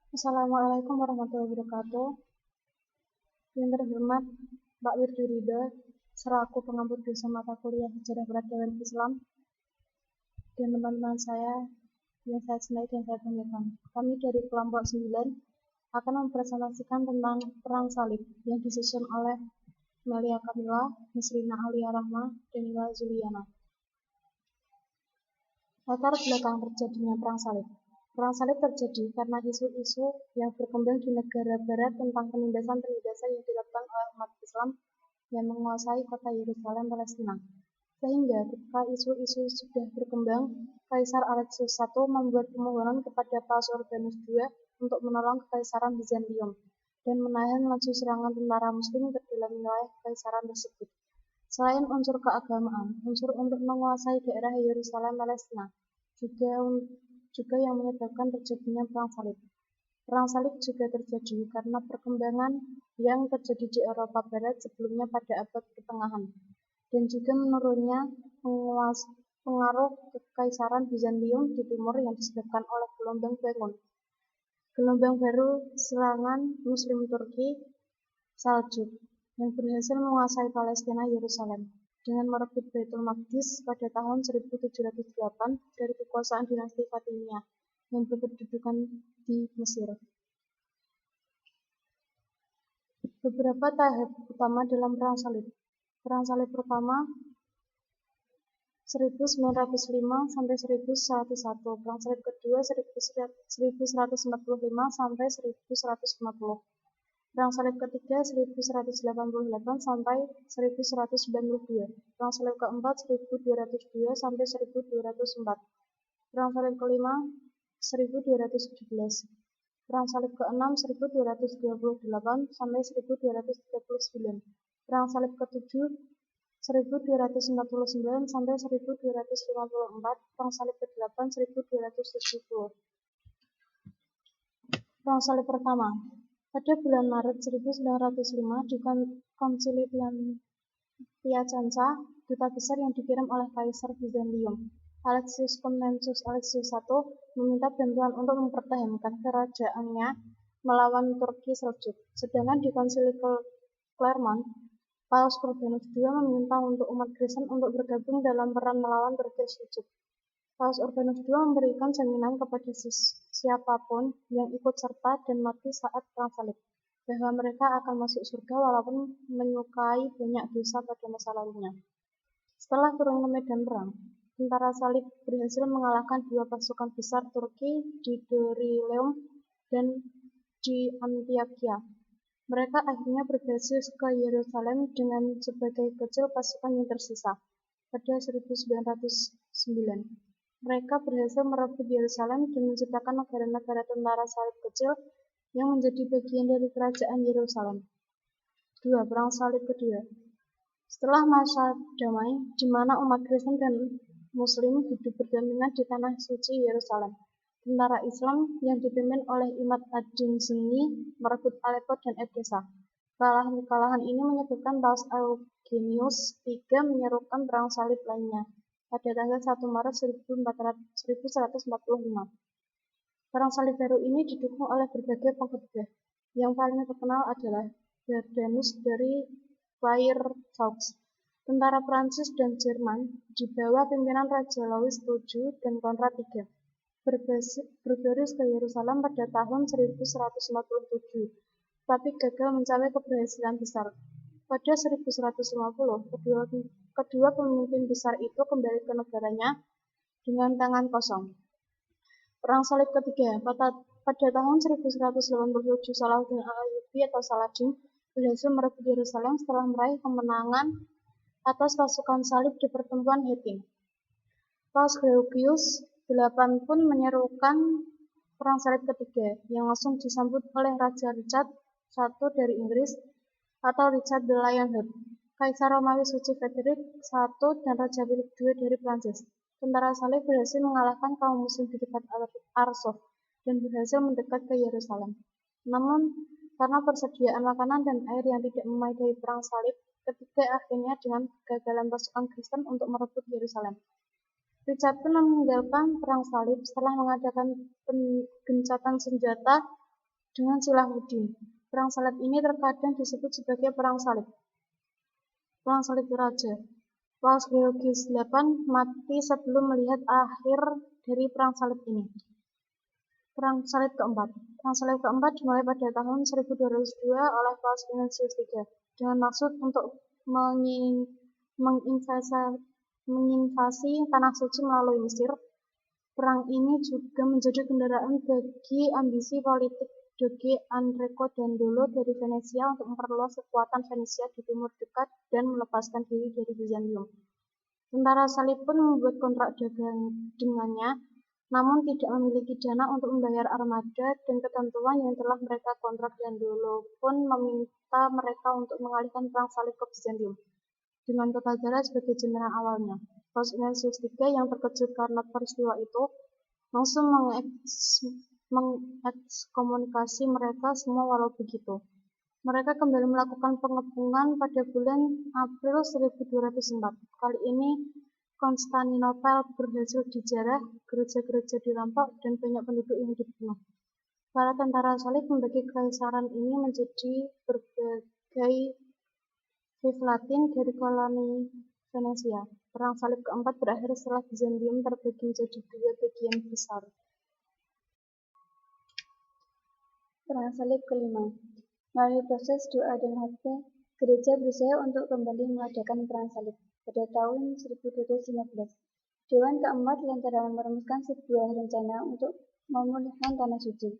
Assalamualaikum warahmatullahi wabarakatuh. Yang terhormat Pak Wirdi Ridha, selaku pengampu dosen mata kuliah Sejarah Peradaban Islam, dan teman-teman saya yang saya cintai dan saya banggakan. Kami dari kelompok 9 akan mempresentasikan tentang Perang Salib yang disusun oleh Melia Kamila, Nisrina Alia Rahma, dan Nila Zuliana. Latar belakang terjadinya Perang Salib. Perang Salib terjadi karena isu-isu yang berkembang di negara barat tentang penindasan-penindasan yang dilakukan oleh umat Islam yang menguasai kota Yerusalem, Palestina. Sehingga ketika isu-isu sudah berkembang, Kaisar Alexius I membuat permohonan kepada Paus Urbanus II untuk menolong Kekaisaran Bizantium dan menahan laju serangan tentara Muslim ke dalam wilayah Kekaisaran tersebut. Selain unsur keagamaan, unsur untuk menguasai daerah Yerusalem, Palestina juga yang menyebabkan terjadinya Perang Salib. Perang Salib juga terjadi karena perkembangan yang terjadi di Eropa Barat sebelumnya pada abad pertengahan, dan juga menurunnya pengaruh Kekaisaran Bizantium di timur yang disebabkan oleh gelombang baru serangan Muslim Turki Saljuk yang berhasil menguasai Palestina Yerusalem dengan merebut Baitul Maqdis pada tahun 1708 dari kekuasaan dinasti Fatimiyah yang berkedudukan di Mesir. Beberapa tahap utama dalam Perang Salib. Perang Salib pertama 1905 sampai 1101, Perang Salib kedua 1145 sampai 1150. Perang Salib ketiga 1188 sampai 1192. Perang Salib keempat 1202 sampai 1204. Perang Salib kelima 1217. Perang Salib ke-6 1228 sampai 1239. Perang Salib ke-7 1249 sampai 1254. Perang Salib ke-8 1270. Perang Salib pertama. Pada bulan Maret 1905 di Konsili Piacenza, duta besar yang dikirim oleh Kaisar Bizantium, Alexius Comnenus Alexius I, meminta bantuan untuk mempertahankan kerajaannya melawan Turki Seljuk. Sedangkan di Konsili Clermont, Paus Urbanus II meminta untuk umat Kristen untuk bergabung dalam peran melawan Turki Seljuk. Paus Urbanus II memberikan jaminan kepada siapapun yang ikut serta dan mati saat Perang Salib, bahwa mereka akan masuk surga walaupun menyukai banyak dosa pada masa lalunya. Setelah turun ke medan perang, tentara Salib berhasil mengalahkan dua pasukan besar Turki di Dorylaeum dan di Antioquia. Mereka akhirnya berbasis ke Yerusalem dengan sebagai kecil pasukan yang tersisa. Pada 1909, mereka berhasil merebut Yerusalem dan menciptakan negara-negara tentara Salib kecil yang menjadi bagian dari kerajaan Yerusalem. 2. Perang Salib kedua. Setelah masa damai, di mana umat Kristen dan Muslim hidup berdampingan di tanah suci Yerusalem, tentara Islam yang dipimpin oleh Imad ad-Din Sunni merebut Aleppo dan Edessa. Kekalahan ini menyebabkan Paus Eugenius III menyerukan Perang Salib lainnya pada tanggal 1 Maret 1145. Perang Salib baru ini didukung oleh berbagai pengkhotbah. Yang paling terkenal adalah Dardanus dari Weyrauch. Tentara Prancis dan Jerman di bawah pimpinan Raja Louis VII dan Konrad III berbaris ke Yerusalem pada tahun 1147, tapi gagal mencapai keberhasilan besar. Pada 1150, kedua pemimpin besar itu kembali ke negaranya dengan tangan kosong. Perang Salib ketiga. Pada tahun 1187, Salahuddin Al-Ayyubi atau Saladin berhasil merebut Yerusalem setelah meraih kemenangan atas pasukan salib di pertempuran Hattin. Paus Gregorius VIII pun menyerukan Perang Salib ketiga, yang langsung disambut oleh Raja Richard I dari Inggris atau Richard the Lionheart, Kaisar Romawi Suci Frederick I, dan Raja Philip II dari Prancis. Tentara Salib berhasil mengalahkan kaum Muslim di dekat Arsuf dan berhasil mendekat ke Yerusalem. Namun, karena persediaan makanan dan air yang tidak memadai, Perang Salib ketiga akhirnya dengan kegagalan pasukan Kristen untuk merebut Yerusalem. Richard pun meninggalkan Perang Salib setelah mengadakan gencatan senjata dengan Salahuddin. Perang salib ini terkadang disebut sebagai Perang Salib Raja. Paus Georgius VIII mati sebelum melihat akhir dari Perang Salib ini. Perang Salib keempat. Perang Salib keempat dimulai pada tahun 1202 oleh Paus Ignatius III dengan maksud untuk menginvasi Tanah Suci melalui Mesir. Perang ini juga menjadi kendaraan bagi ambisi politik Doge Enrico Dandolo dari Venesia untuk memperluas kekuatan Venesia di timur dekat dan melepaskan diri dari Bizantium. Tentara Salib pun membuat kontrak dagang dengannya, namun tidak memiliki dana untuk membayar armada dan ketentuan yang telah mereka kontrak. Dandolo pun meminta mereka untuk mengalihkan perang salib ke Bizantium dengan kota Zara sebagai jaminan awalnya. Paus Ignatius III yang terkejut karena peristiwa itu langsung mengekskomunikasi mereka semua. Walau begitu, mereka kembali melakukan pengepungan pada bulan April 1204. Kali ini Konstantinopel berhasil dijarah, gereja-gereja dirampok, dan banyak penduduk yang dibunuh. Para tentara salib membagi kekaisaran ini menjadi berbagai fief Latin dari koloni Venesia. Perang salib keempat berakhir setelah Bizantium terbagi menjadi dua bagian besar. Perang salib kelima. Melalui proses doa dan khotbah, gereja berusaha untuk kembali mengadakan perang salib pada tahun 1215. Dewan keempat lantaran merumuskan sebuah rencana untuk memulihkan Tanah Suci.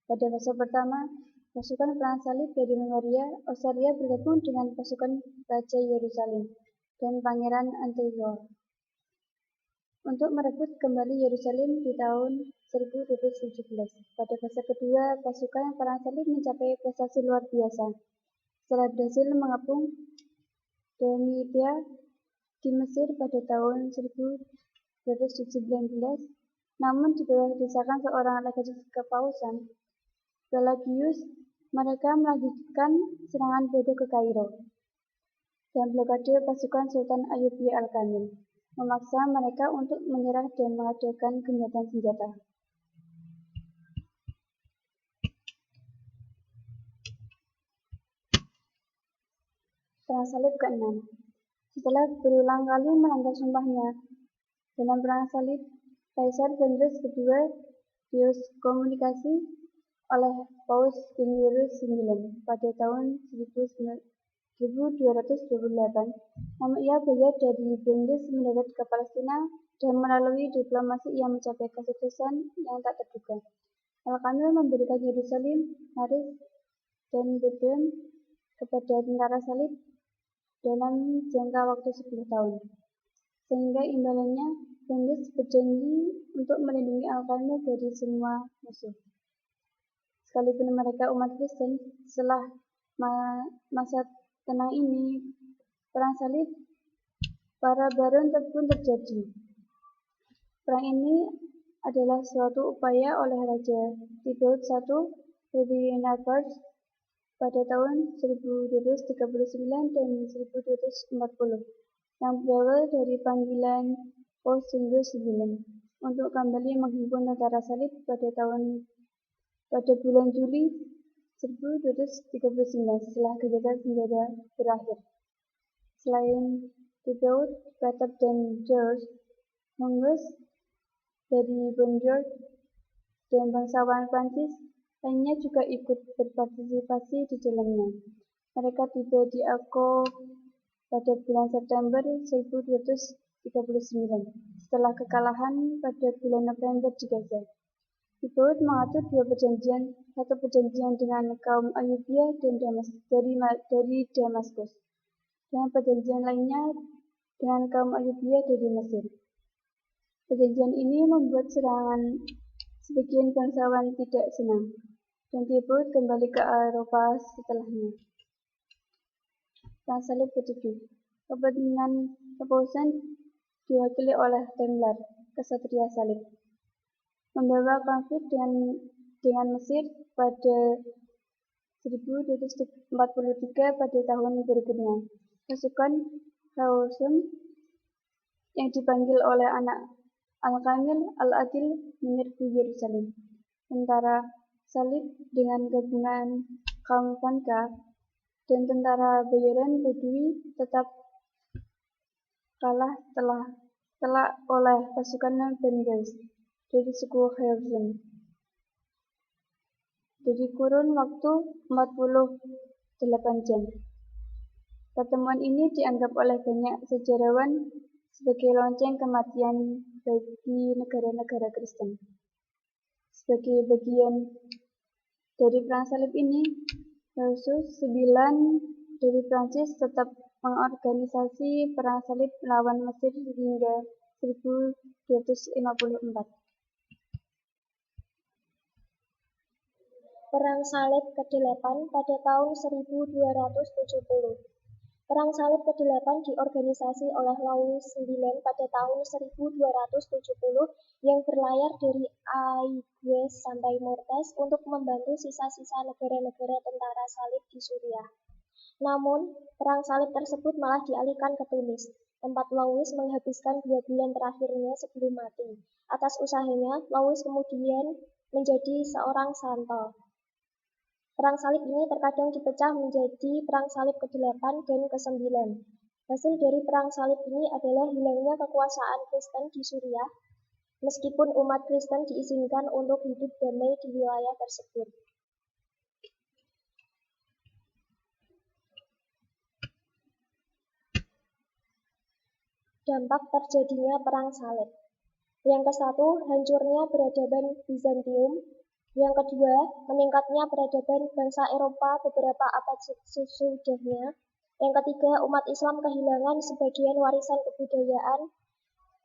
Pada fase pertama, pasukan perang salib dari Australia bergabung dengan pasukan Raja Yerusalem dan Pangeran Antiochus untuk merebut kembali Yerusalem di tahun 1217. Pada fase kedua, pasukan perang salib mencapai prestasi luar biasa. Setelah berhasil mengepung Domitia di Mesir pada tahun 1219, namun di bawah desakan seorang legatus kepausan, Pelagius, mereka melanjutkan serangan bodoh ke Kairo dan blokade pasukan Sultan Ayyubi Al-Kamil, memaksa mereka untuk menyerah dan mengadakan gencatan senjata. Perang salib ke-6. Setelah berulang kali melanggar sumpahnya dalam perang salib, Kaisar Benedictus II dieskomunikasi oleh Paus Benedictus IX pada tahun 1228. Namun ia belajar dari Benedictus mendarat ke Palestina dan melalui diplomasi yang mencapai kesuksesan yang tak terduga. Al-Kamil memberikan Yerusalem, Haris, dan Bethlehem kepada tentara salib dalam jangka waktu 10 tahun. Sehingga imbalannya, Benedictus berjanji untuk melindungi Al-Kamil dari semua musuh. Sekalipun mereka umat Kristen, setelah masa tenang ini, perang salib para baron pun terjadi. Perang ini adalah suatu upaya oleh Raja Theodosius I dari Naples pada tahun 1239 dan 1240 yang berawal dari panggilan Paus Julius IX untuk kembali menghimpun tentara salib pada bulan Juli 1239 setelah gencatan senjata berakhir. Selain Theodore, Peter, dan George Mongus dari Bonjour dan bangsawan Prancis lainnya juga ikut berpartisipasi di dalamnya. Mereka tiba di Akko pada bulan September 1239 setelah kekalahan pada bulan November di Gaza. Theodore mengatur dua perjanjian, satu perjanjian dengan kaum Ayubia dari Damaskus, dan perjanjian lainnya dengan kaum Ayubia dari Mesir. Perjanjian ini membuat sebagian bangsawan tidak senang, dan Theodore kembali ke Eropa setelahnya. Perang salib ke-7. Kepentingan kepausan diwakili oleh Templar, kesatria salib, membawa konflik dengan Mesir pada 1243 pada tahun berikutnya. Pasukan Hausum yang dipanggil oleh anak Al-Kamil Al-Adil menyerbu Yerusalem. Tentara salib dengan gabungan kaum Vanka dan tentara bayaran Badui tetap kalah telak oleh pasukan Benghaz dari suku Khawarizm. Dari kurun waktu 48 jam. Pertemuan ini dianggap oleh banyak sejarawan sebagai lonceng kematian bagi negara-negara Kristen. Sebagai bagian dari perang salib ini, Khusus 9 dari Prancis tetap mengorganisasi perang salib melawan Mesir hingga 1254. Perang Salib ke-8 pada tahun 1270. Perang Salib ke-8 diorganisasi oleh Louis IX pada tahun 1270 yang berlayar dari Aigues sampai Mortes untuk membantu sisa-sisa negara-negara tentara salib di Suriah. Namun, perang salib tersebut malah dialihkan ke Tunis, tempat Louis menghabiskan 2 bulan terakhirnya sebelum mati. Atas usahanya, Louis kemudian menjadi seorang santo. Perang salib ini terkadang dipecah menjadi perang salib ke-8 dan ke-9. Hasil dari perang salib ini adalah hilangnya kekuasaan Kristen di Suriah, meskipun umat Kristen diizinkan untuk hidup damai di wilayah tersebut. Dampak terjadinya perang salib. Yang ke-1, hancurnya peradaban Bizantium. Yang kedua, meningkatnya peradaban bangsa Eropa beberapa abad sesudahnya. Yang ketiga, umat Islam kehilangan sebagian warisan kebudayaan.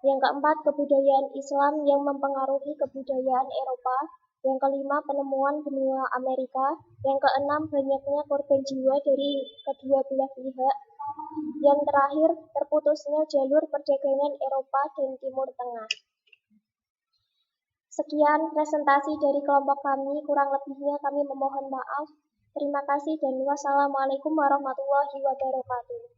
Yang keempat, kebudayaan Islam yang mempengaruhi kebudayaan Eropa. Yang kelima, penemuan benua Amerika. Yang keenam, banyaknya korban jiwa dari kedua belah pihak. Yang terakhir, terputusnya jalur perdagangan Eropa dan Timur Tengah. Sekian presentasi dari kelompok kami, kurang lebihnya kami memohon maaf. Terima kasih dan wassalamualaikum warahmatullahi wabarakatuh.